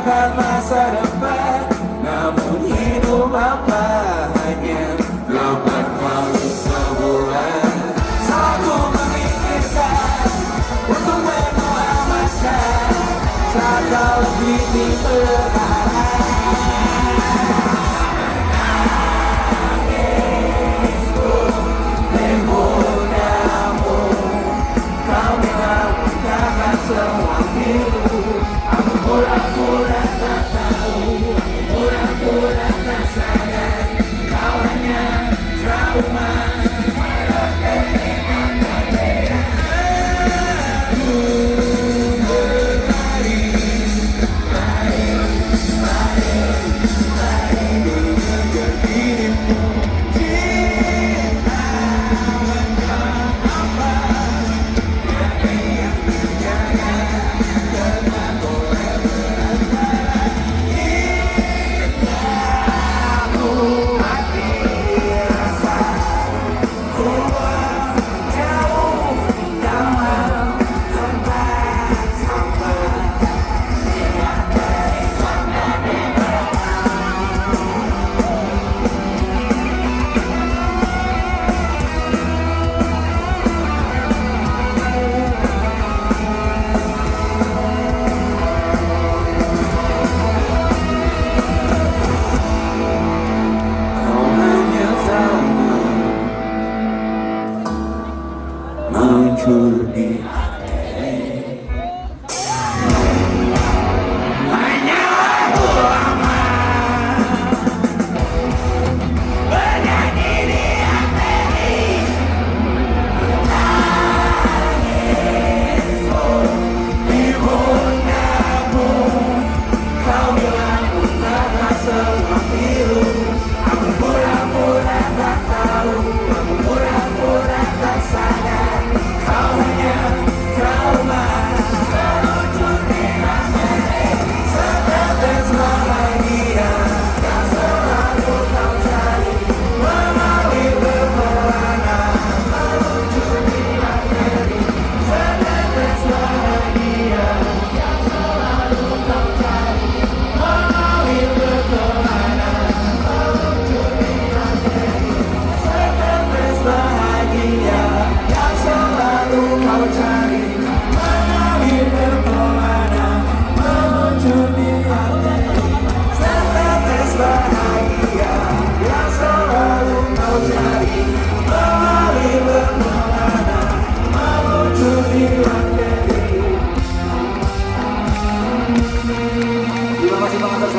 menentukan masa depan, namun hidup apa hanya 8 kali sebulan. Aku memikirkan untuk menyelamatkan saat kau lebih diperhatikan. Semua biru, aku pura-pura tak tahu, pura-pura tak sadar, kau hanya trauma. Muncul di hati, hanyalah ulama bernyanyi di hati. Tangismu ibundamu, kau bilang utara semua biru. Aku pura-pura tak tahu, aku pura-pura tak sadar, kau hanya trauma. Seluncur di hati, setetes bahagia yang selalu kau cari, mengalir berkelana. Seluncur di hati, setetes bahagia yang selalu kau cari, mengalir berkelana. Seluncur di hati, setetes bahagia yang selalu kau cari, mengalir berkelana. Meluncur di hati, setetes bahagia yang selalu kau cari, mengalir berkelana. Meluncur di hati. Terima kasih banget atas